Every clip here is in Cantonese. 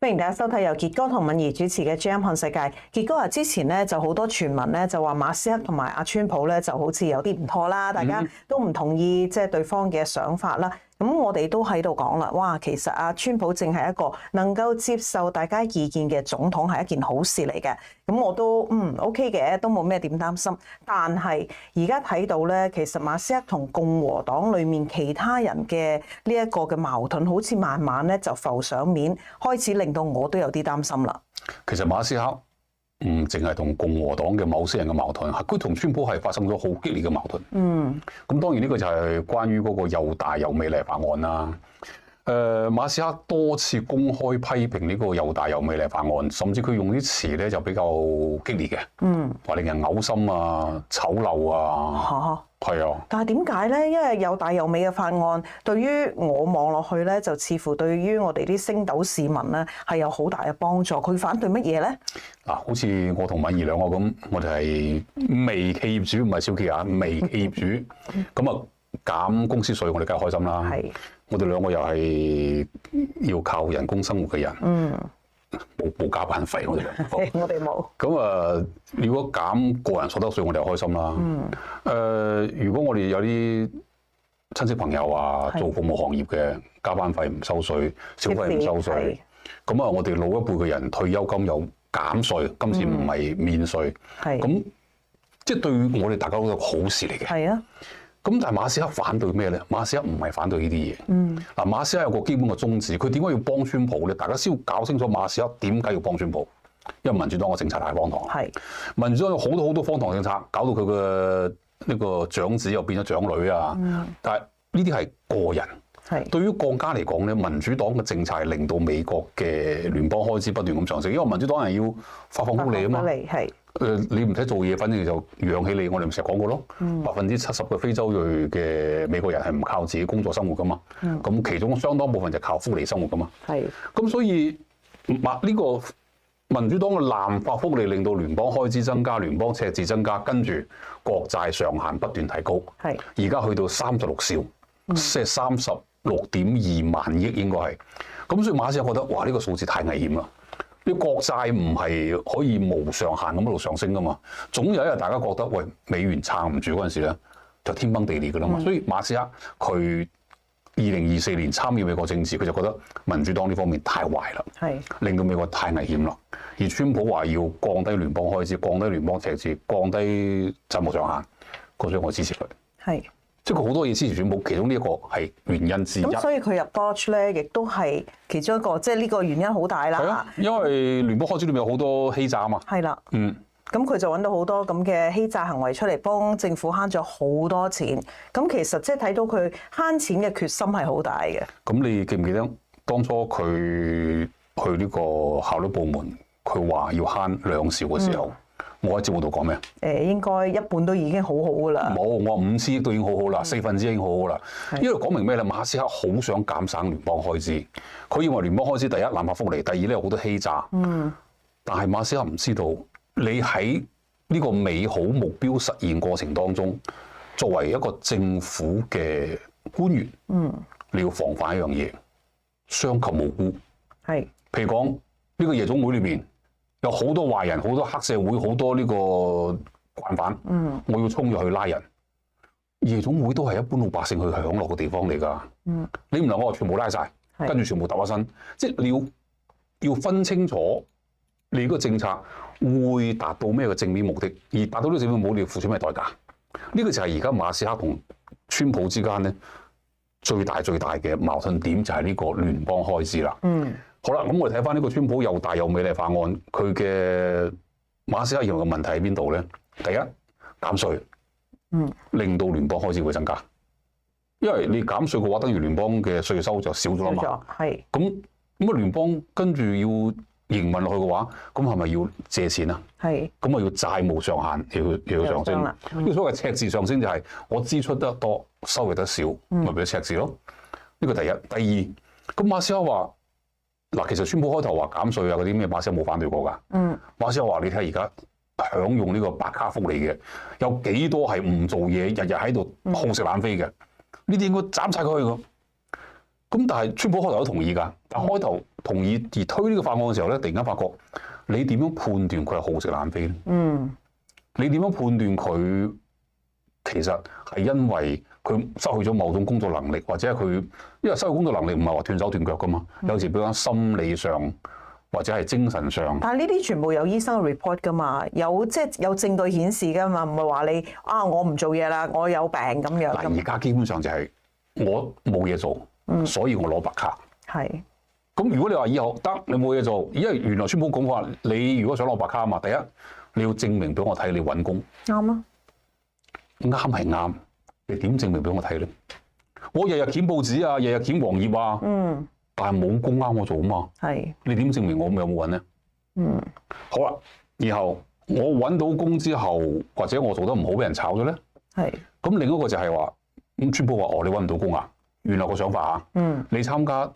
歡迎大家收睇由傑哥同敏儀主持嘅《GM 看世界》。傑哥話之前咧就好多傳聞咧就話馬斯克同埋阿川普咧就好似有啲唔妥啦，大家都唔同意即係對方嘅想法啦。咁我哋都喺度講啦，哇！其實阿川普正係一個能夠接受大家意見嘅總統，係一件好事嚟嘅。咁我都OK 嘅，都冇咩點擔心。但係而家睇到咧，其實馬斯克同共和黨裡面其他人嘅呢一個嘅矛盾，好似慢慢咧就浮上面，開始令到我都有啲擔心啦。其實馬斯克唔淨係同共和黨嘅某些人嘅矛盾，佢同川普係發生咗好激烈嘅矛盾。咁當然呢個就係關於嗰個又大又美麗法案啦。馬斯克多次公開批評呢個又大又美麗法案，甚至佢用啲詞咧就比較激烈嘅，話令人嘔心啊、醜陋啊。係啊，但係點解咧？因為又大又美嘅法案，對於我望落去咧，就似乎對於我哋啲星斗市民咧係有好大嘅幫助。佢反對乜嘢咧？嗱，好似我同敏儀兩個咁，我哋係微企業主，唔係小企業，微企業主。咁啊，減公司稅，我哋梗係開心啦。係，我哋兩個又係要靠人工生活嘅人。冇加班費，我哋我哋冇。咁啊，如果減個人所得稅，我哋就開心啦。如果我哋有啲親戚朋友啊，做服務行業嘅，加班費唔收稅，小費唔收稅，咁啊，我哋老一輩嘅人退休金有減稅，今次唔係免稅，咁即係對我哋大家都係好事嚟嘅。係啊。咁但係馬斯克反對咩咧？馬斯克唔係反對呢啲嘢。嗱，馬斯克有個基本嘅宗旨，佢點解要幫川普咧？大家先要搞清楚馬斯克點解要幫川普，因為民主黨嘅政策太荒唐。係民主黨有好多荒唐政策，搞到佢嘅呢個長子又變咗長女啊。但係呢啲係個人。係對於國家嚟講咧，民主黨嘅政策係令到美國嘅聯邦開支不斷咁上升，因為民主黨人要發放福利啊嘛。係。你唔使做嘢，反正就養起你。我哋唔成日講過咯。70%嘅非洲裔嘅美國人係唔靠自己工作生活噶嘛。咁其中相當部分就靠福利生活噶嘛。係。咁所以呢個民主黨嘅濫發福利，令到聯邦開支增加、聯邦赤字增加，跟住國債上限不斷提高。係。而家去到36兆，即係36.2萬億應該係。咁所以馬斯克覺得哇，呢個數字太危險啦！啲國債唔係可以無上限咁一路上升噶嘛，總有一日大家覺得喂，美元撐唔住嗰陣時咧，就天崩地裂噶啦嘛。所以馬斯克佢2024年參與美國政治，佢就覺得民主黨呢方面太壞啦，令到美國太危險啦。而川普話要降低聯邦開支、降低聯邦赤字、降低債務上限，所以我支持佢。係。即係佢好多嘢支持川普，其中呢一個係原因之一。咁所以佢入 Dodge 咧，亦都係其中一個，即係呢個原因好大啦。係啊，因為聯邦開支裏面有好多欺詐啊嘛。係啦。咁佢就揾到好多咁嘅欺詐行為出嚟，幫政府慳咗好多錢。咁其實即係睇到佢慳錢嘅決心係好大嘅。咁你記唔記得當初佢去呢個效率部門，佢話要慳2兆嘅時候？我喺節目度講咩？應該一半都已經好好噶啦。冇，我話5000億都已經好好啦，1/4已經好好啦。因為講明咩咧？馬斯克好想減省聯邦開支，佢認為聯邦開支第一濫發福利，第二咧有好多欺詐。但係馬斯克唔知道，你喺呢個美好目標實現過程當中，作為一個政府嘅官員，你要防範一樣嘢，傷及無辜。係，譬如講呢個夜總會裏面。有好多壞人，好多黑社會，好多呢個慣犯。我要衝入去拉人。夜總會都係一般老百姓去享樂嘅地方嚟㗎。你唔能夠話全部拉晒，跟住全部揼下身。即係你要分清楚你個政策會達到咩嘅正面目的，而達到呢個正面目的，你要付出咩代價？呢個就係而家馬斯克同川普之間咧最大嘅矛盾點，就係呢個聯邦開支啦。好啦，咁我哋睇翻呢個川普又大又美麗法案，佢嘅馬斯克認為嘅問題喺邊度咧？第一，減稅，令到聯邦開支會增加，因為你減稅嘅話，等於聯邦嘅稅收就少咗啦嘛。係。咁啊，聯邦跟住要營運落去嘅話，咁係咪要借錢啊？係。咁啊，要債務上限要上升。呢個所謂赤字上升就係我支出得多，收入得少，咪變咗赤字咯。呢個第一。第二，咁馬斯克話。嗱，其實川普開頭話減稅啊嗰啲咩，馬斯克冇反對過㗎。馬斯克話：你睇而家享用呢個白卡福利嘅，有幾多係唔做嘢，日日喺度好食懶飛嘅？呢啲應該斬晒佢㗎。咁但係川普開頭都同意㗎，但開頭同意而推呢個法案嘅時候咧，突然間發覺你點樣判斷佢係好食懶飛咧？你點樣判斷佢其實係因為佢失去咗某種工作能力，或者係佢因為失去工作能力唔係話斷手斷腳㗎嘛？有時比如講心理上或者係精神上。但係呢啲全部有醫生嘅 report 㗎嘛，有證據顯示㗎嘛，唔係話你我唔做嘢啦，我有病咁樣。嗱，而家基本上就係我冇嘢做，所以我攞白卡。係。咁如果你話以後得你冇嘢做，因為原來川普講話，你如果想攞白卡啊嘛，第一你要證明俾我睇你揾工。啱啊。啱係啱，你點證明俾我睇咧？我日日檢報紙啊，日日檢黃頁啊，但係冇工啱我做啊嘛。係。你點證明我有冇揾咧？好啦，然後我揾到工之後，或者我做得唔好，俾人炒咗咧。係。咁另一個就係話，咁川普話你揾唔到工啊？原來個想法你參加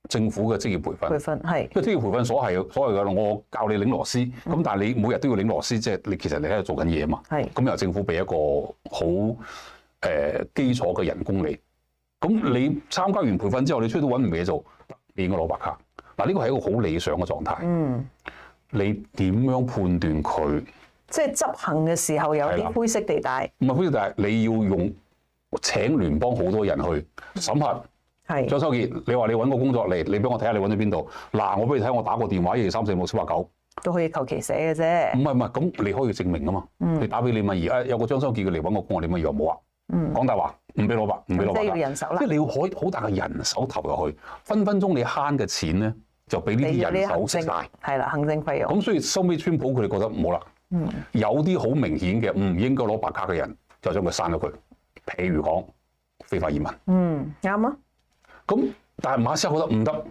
政府嘅職業培訓，係，因為職業培訓所謂嘅，我教你擰螺絲，咁但係你每日都要擰螺絲，即係你其實你喺度做緊嘢啊嘛。係，咁由政府俾一個好基礎嘅人工你，咁你參加完培訓之後，你出去都揾唔嘢做，你應該攞白卡。嗱，呢個係一個好理想嘅狀態。你點樣判斷佢？即係執行嘅時候有啲灰色地帶。唔係灰色地帶，你要用請聯邦好多人去審核。係，張修傑，你話你揾個工作嚟，你俾我睇下你揾到邊度？嗱，我俾你睇，我打個電話123457789都可以求其寫嘅啫。唔係，咁你可以證明啊嘛。你打俾李敏儀，有個張修傑佢嚟揾個工，李敏儀話冇啊。講大話，唔俾攞白，唔俾攞白。即係要人手啦。即係你要好大嘅人手投入去，分分鐘你慳嘅錢咧，就俾呢啲人手食晒。係啦，行政費用。咁所以收尾川普佢哋覺得冇啦。有啲好明顯嘅唔應該攞白卡嘅人，就將佢刪咗佢。譬如講非法移民。啱啊。咁，但係馬斯克覺得唔得，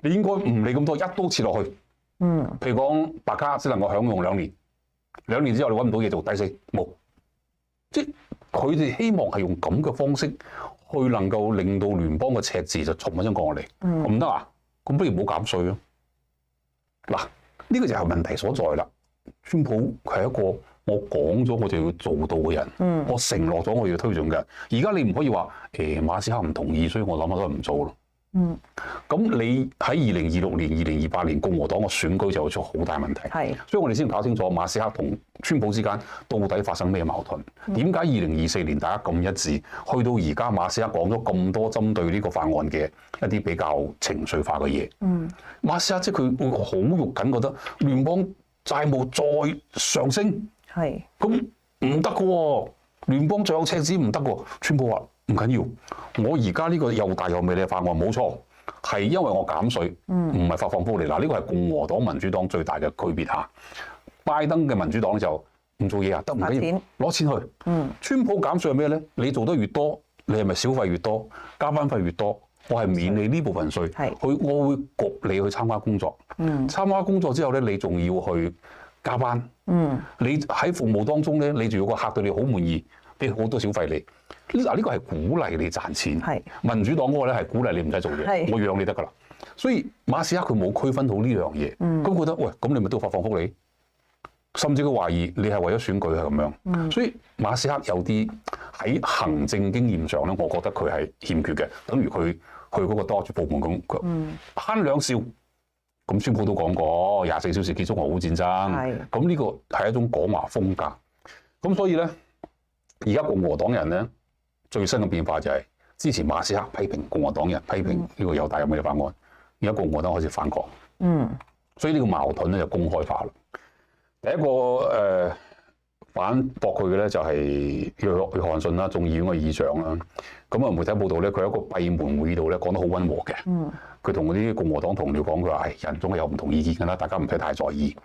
你應該唔理咁多，一刀切落去。譬如講白卡只能夠享用2年，2年之後你揾唔到嘢做，第四冇。即係佢哋希望係用咁嘅方式去能夠令到聯邦嘅赤字就重一聲降落嚟。唔得啊，咁不如唔好減稅咯。嗱，呢個就係問題所在啦。川普佢係一個我講咗我就要做到嘅人，我承諾咗我要推進嘅人。而家你唔可以話馬斯克唔同意，所以我諗下都唔做咯。咁你喺2026年、2028年共和黨嘅選舉就會出好大問題。係，所以我哋先搞清楚馬斯克同川普之間到底發生咩矛盾？點解2024年大家咁一致？去到而家馬斯克講咗咁多針對呢個法案嘅一啲比較情緒化嘅嘢。馬斯克即係佢會好肉緊，覺得聯邦債務再上升。係，咁唔得嘅喎，聯邦仲有赤字唔得嘅喎。川普話唔緊要，我而家呢個又大又美麗嘅法案冇錯，係因為我減稅，唔係發放福利。嗱，呢個係共和黨、民主黨最大嘅區別嚇。拜登嘅民主黨就唔做嘢啊，得唔緊要，攞錢去。川普減稅係咩咧？你做得越多，你係咪消費越多，加班費越多？我係免你呢部分稅，我會焗你去參加工作。參加工作之後咧，你仲要去加班。你喺服務當中咧，你仲要個客對你好滿意，俾好多小費你。嗱，呢個係鼓勵你賺錢。係民主黨嗰個咧係鼓勵你唔使做嘢，我養你得㗎啦。所以馬斯克佢冇區分到呢樣嘢，咁覺得喂，咁你咪都發放福利，甚至佢懷疑你係為咗選舉係咁樣。所以馬斯克有啲喺行政經驗上咧，我覺得佢係欠缺嘅，等於佢去嗰個 DOGE 部門咁，慳兩兆。咁川普都講過24小時結束俄烏戰爭，咁呢個係一種講話風格。咁所以咧，而家共和黨人咧最新嘅變化就係之前馬斯克批評共和黨人批評呢個有大有美嘅法案，而家共和黨開始反抗。所以呢個矛盾咧就公開化啦。第一個反駁佢嘅咧就係約翰遜啦，眾議院嘅議長啦。咁啊媒體報道咧，佢喺一個閉門會議度咧講得好溫和嘅。佢同嗰啲共和黨同僚講，佢話：人總係有唔同意見㗎啦，大家唔使太在意。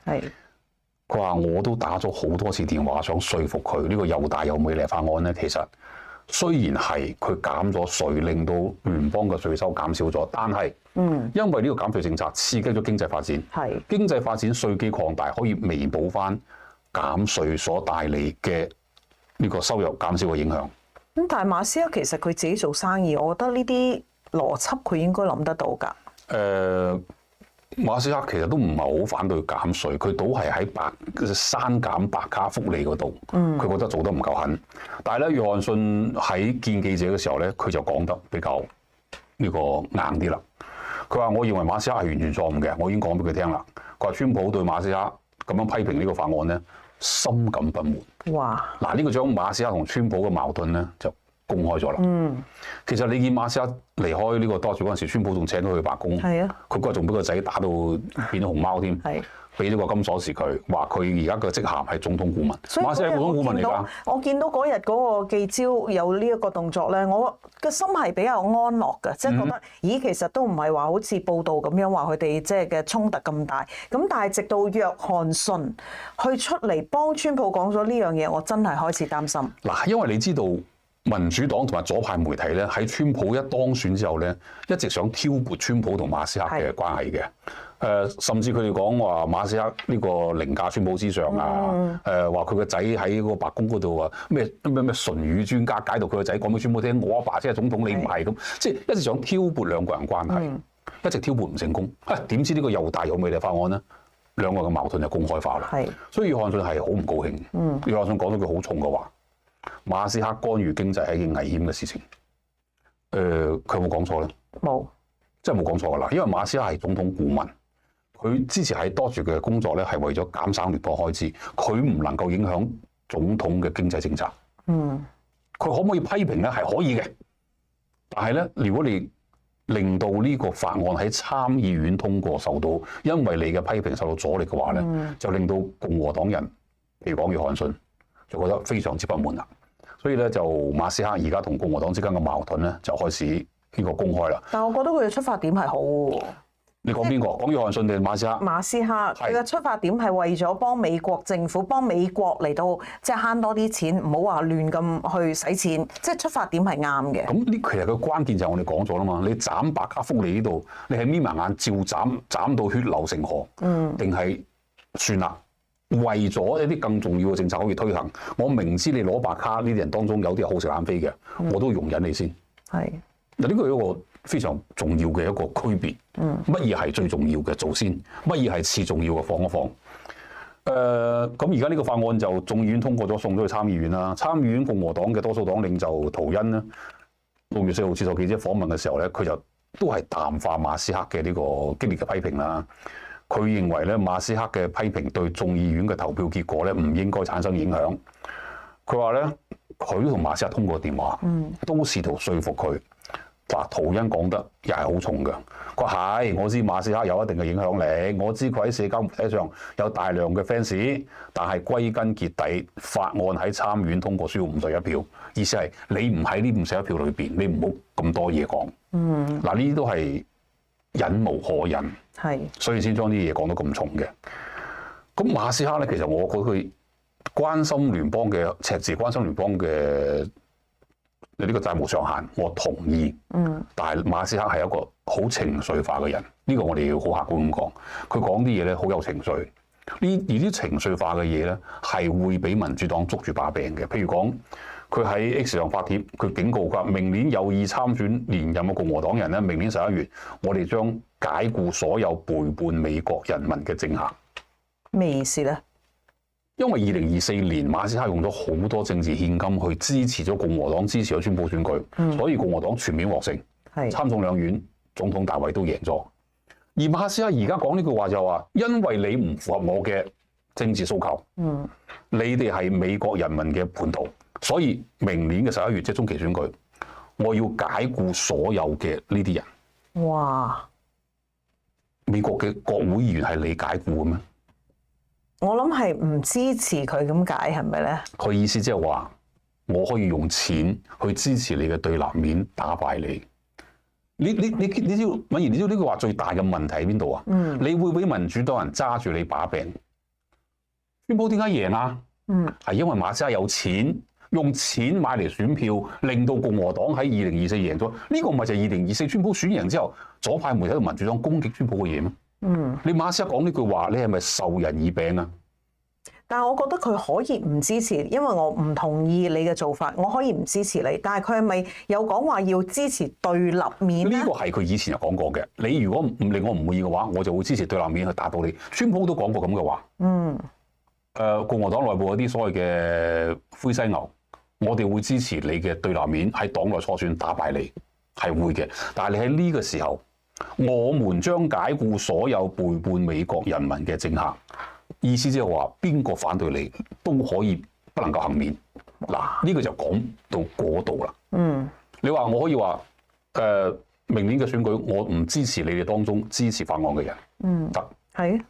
佢話我都打咗好多次電話，想說服佢呢個又大又美麗法案咧。其實雖然係佢減咗稅，令到聯邦嘅稅收減少咗，但係因為呢個減稅政策刺激咗經濟發展，經濟發展稅基擴大，可以彌補翻減稅所帶嚟嘅呢個收入減少嘅影響。咁但係馬斯克其實佢自己做生意，我覺得呢啲邏輯佢應該諗得到㗎。馬斯克其實都唔係好反對減稅，佢倒係喺刪減白卡福利嗰度，佢覺得做得唔夠狠。但係咧，約翰遜喺見記者嘅時候咧，佢就講得比較呢個硬啲啦。佢話：我認為馬斯克係完全錯誤嘅，我已經講俾佢聽啦。佢話川普對馬斯克咁樣批評呢個法案咧，深感不滿。哇！嗱，呢個將馬斯克同川普嘅矛盾咧就公開咗啦。其實你見馬斯克離開呢個多住嗰陣時，川普仲請佢去白宮。係啊，佢嗰日仲俾個仔打到變咗熊貓添。係。俾咗個金鎖匙佢，話佢而家嘅職銜係總統顧問。所以馬斯克係總統顧問嚟㗎。我見到嗰日嗰個記招有呢一個動作咧，我個心係比較安樂嘅，即係覺得，咦，其實都唔係話好似報道咁樣話佢哋即係嘅衝突咁大。咁但係直到約翰遜去出嚟幫川普講咗呢樣嘢，我真係開始擔心。嗱，因為你知道民主黨同埋左派媒體咧，喺川普一當選之後咧，一直想挑撥川普同馬斯克嘅關係嘅。甚至佢哋講話馬斯克呢個凌駕川普之上啊，話佢個仔喺個白宮嗰度話咩唇語專家解讀佢個仔講俾川普聽，我阿爸先係總統，你唔係咁，即係一直想挑撥兩個人關係，一直挑撥唔成功。點知呢個又大又美麗法案咧，兩個人嘅矛盾就公開化啦。所以約翰遜係好唔高興。約翰遜講咗句好重嘅話，馬斯克干預經濟係一件危險嘅事情。佢有冇講錯咧？冇，真係冇講錯㗎啦。因為馬斯克係總統顧問。佢之前喺多住嘅工作咧，係為咗減省聯邦開支，佢唔能夠影響總統嘅經濟政策。佢可唔可以批評咧？係可以嘅，但係咧，如果你令到呢個法案喺參議院通過受到，因為你嘅批評受到阻力嘅話咧，就令到共和黨人，譬如講約翰遜，就覺得非常之不滿啦。所以咧，就馬斯克而家同共和黨之間嘅矛盾咧，就開始呢個公開啦。但係我覺得佢嘅出發點係好喎。你講邊個？講約翰遜定馬斯克？馬斯克佢嘅出發點係為咗幫美國政府、幫美國嚟到即係慳多啲錢，唔好話亂咁去使錢，即係出發點係啱嘅。咁呢其實個關鍵就係我哋講咗啦嘛，你斬白卡福利呢度，你係眯埋眼照斬，斬到血流成河，定係算啦？為咗一啲更重要嘅政策可以推行，我明知你攞白卡呢啲人當中有啲係好食懶飛嘅，我都容忍你先。係嗱，呢個係一個非常重要嘅一個區別。乜嘢係最重要嘅做先？乜嘢係次重要嘅放一放？咁而家呢個法案就眾議院通過咗，送咗去參議院啦。參議院共和黨嘅多數黨領袖圖恩咧，6月4號接受記者訪問嘅時候咧，佢就都係淡化馬斯克嘅呢個激烈嘅批評啦。佢認為咧，馬斯克嘅批評對眾議院嘅投票結果咧，唔應該產生影響。佢話咧，佢同馬斯克通過電話，都試圖說服佢。嗱，圖恩講得又係好重嘅。佢話係，我知馬斯克有一定嘅影響力，我知佢喺社交媒體上有大量嘅 fans，但係歸根結底，法案喺參院通過需要51票，意思係你唔喺呢51票裏邊，你唔好咁多嘢講。嗱，呢啲都係忍無可忍，所以先將啲嘢講得咁重嘅。咁馬斯克咧，其實我覺得佢關心聯邦嘅赤字，關心聯邦嘅呢個債務上限，我同意。但係馬斯克係一個好情緒化嘅人，呢個我哋要好客觀咁講。佢講啲嘢咧好有情緒，而啲情緒化嘅嘢咧係會俾民主黨捉住把柄嘅。譬如講，佢喺 X 上發帖，佢警告佢話：明年有意參選連任嘅共和黨人咧，明年11月，我哋將解僱所有背叛美國人民嘅政客。咩意思咧？因為2024年馬斯克用咗好多政治獻金去支持咗共和黨，支持咗川普選舉，所以共和黨全面獲勝，參眾兩院總統大位都贏咗。而馬斯克而家講呢句話就話：因為你唔符合我嘅政治訴求，你哋係美國人民嘅叛徒，所以明年嘅11月即係中期選舉，我要解僱所有嘅呢啲人。哇！美國嘅國會議員係你解僱嘅咩？我諗係唔支持佢咁解，係咪咧？佢意思即係話，我可以用錢去支持你嘅對立面，打敗你。你知道，敏儀，你知道呢句話最大嘅問題喺邊度啊？你會俾民主黨人揸住你把柄。川普點解贏啊？係因為馬斯克有錢，用錢買嚟選票，令到共和黨喺2024贏咗。呢個唔係就係2024川普選贏之後，左派媒體同民主黨攻擊川普嘅嘢咩？你馬斯克講呢句話，你係咪受人以柄啊？但係我覺得佢可以唔支持，因為我唔同意你嘅做法，我可以唔支持你。但係佢係咪有講話要支持對立面咧？呢個係佢以前就講過嘅。你如果唔令我唔滿意嘅話，我就會支持對立面去打倒你。川普都講過咁嘅話。共和黨內部嗰啲所謂嘅灰犀牛，我哋會支持你嘅對立面喺黨內初選打敗你。係會嘅。但係你喺呢個時候，我們將解僱所有背叛美國人民嘅政客，意思即係話邊個反對你都可以不能夠幸免。嗱，呢個就講到嗰度啦。你話我可以話明年嘅選舉，我唔支持你哋當中支持法案嘅人，得係。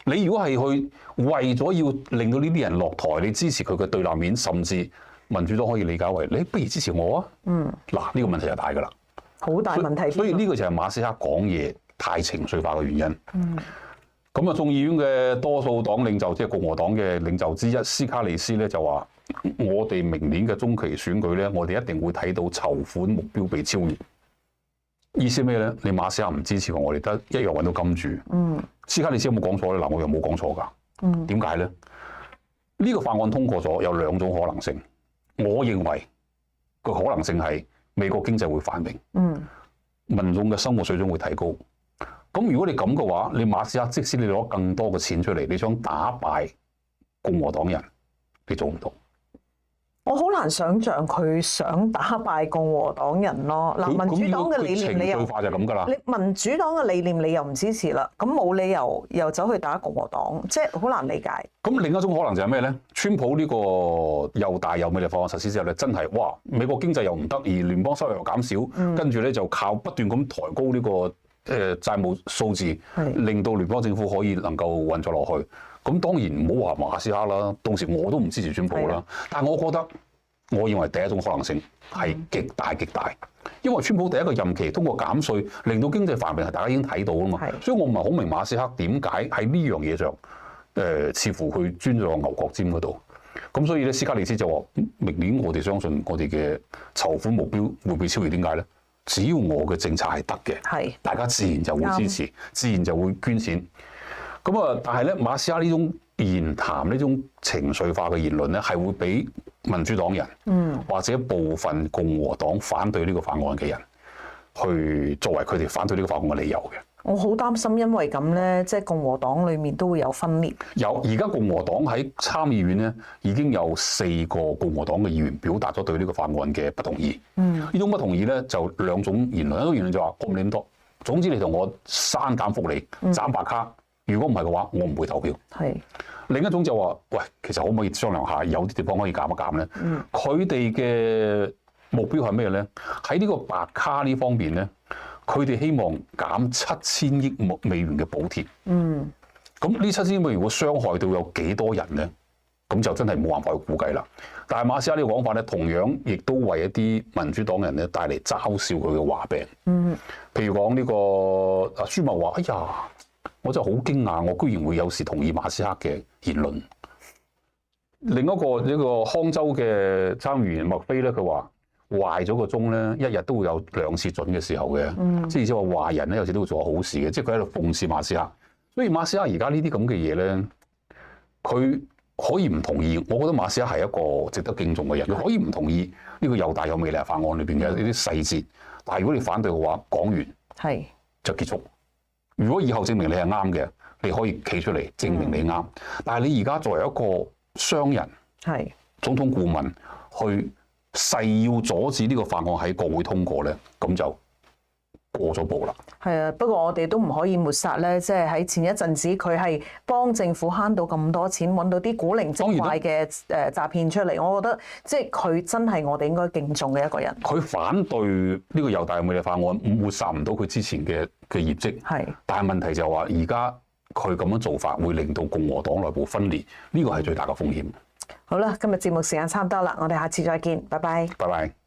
你如果係去為咗要令到呢啲人落台，你支持佢嘅對立面，甚至民主黨可以理解為你不如支持我啊。嗱，呢個問題就大㗎啦，好大問題。所以呢個就係馬斯克講嘢太情緒化嘅原因。咁眾議院嘅多數黨領袖，即係共和黨嘅領袖之一斯卡利斯咧就話：我哋明年嘅中期選舉咧，我哋一定會睇到籌款目標被超越。意思咩咧？你馬斯克唔支持我哋得一樣揾到金主。斯卡利斯有冇講錯咧？嗱，我又冇講錯㗎。點解咧？呢個法案通過咗有兩種可能性。我認為個可能性係美國經濟會繁榮，民眾嘅生活水準會提高。咁如果你咁嘅話，你馬斯克即使你攞更多嘅錢出嚟，你想打敗共和黨人，你做唔到。我好難想像佢想打敗共和黨人咯。嗱，民主黨嘅理念你又情緒化就咁㗎啦。你民主黨嘅理念你又唔支持啦，咁冇理由又走去打共和黨，即係好難理解。咁另一種可能就係咩咧？川普呢個又大又美麗法案實施之後咧，真係哇！美國經濟又唔得，而聯邦收入又減少，跟住咧就靠不斷咁抬高呢個債務數字，令到聯邦政府可以能夠運作落去。咁當然唔好話馬斯克啦，到時我都唔支持川普啦。但係我覺得，我認為第一種可能性係極大極大，因為川普第一個任期通過減稅，令到經濟繁榮係大家已經睇到啦嘛。所以我唔係好明馬斯克點解喺呢樣嘢上，似乎去鑽咗個牛角尖嗰度。咁所以咧，斯卡利斯就話：明年我哋相信我哋嘅籌款目標會被超越。點解咧？只要我嘅政策係得嘅，大家自然就會支持，自然就會捐錢。咁啊，但係咧，馬斯克呢種言談呢種情緒化嘅言論咧，係會俾民主黨人，或者部分共和黨反對呢個法案嘅人，去作為佢哋反對呢個法案嘅理由嘅。我好擔心，因為咁咧，即係共和黨裡面都會有分裂。有而家共和黨喺參議院咧，已經有4個共和黨嘅議員表達咗對呢個法案嘅不同意。呢種不同意咧，就兩種言論，一種言論就話我唔理咁多，總之你同我刪減福利、斬白卡。如果唔係嘅話，我唔會投票。另一種就話：喂，其實可唔可以商量下，有啲地方可以減一減咧？佢哋嘅目標係咩咧？喺呢個白卡呢方面咧，佢哋希望減7000億美元嘅補貼。咁呢7000億美元如果傷害到有幾多人咧？咁就真係冇辦法去估計啦。但係馬斯克呢個講法咧，同樣亦都為一啲民主黨人咧帶嚟嘲笑佢嘅話病。譬如講呢個舒默話：哎呀！我真係好驚訝，我居然會有時同意馬斯克嘅言論。另一個呢個康州嘅參議員麥菲咧，佢話壞咗個鐘咧，一日都會有2次準嘅時候嘅，即係意思話壞人咧有時都會做好事嘅，即係佢喺度諷刺馬斯克。所以馬斯克而家呢啲咁嘅嘢咧，佢可以唔同意。我覺得馬斯克係一個值得敬重嘅人，佢可以唔同意呢個又大又美麗法案裏邊嘅呢啲細節。但係如果你反對嘅話，講完就結束。如果以後證明你係啱嘅，你可以企出嚟證明你啱。但係你而家作為一個商人、總統顧問，去誓要阻止呢個法案喺國會通過咧，咁就過咗步啦。係啊，不過我哋都唔可以抹殺咧，即係喺前一陣子佢係幫政府慳到咁多錢，揾到啲古靈精怪嘅詐騙出嚟。我覺得即係佢真係我哋應該敬重嘅一個人。佢反對呢個又大又美麗法案，抹殺唔到佢之前嘅業績。但係問題就係話，而家佢咁樣做法會令到共和黨內部分裂，呢個係最大嘅風險。好啦，今日節目時間差唔多啦，我哋下次再見，拜拜。拜拜。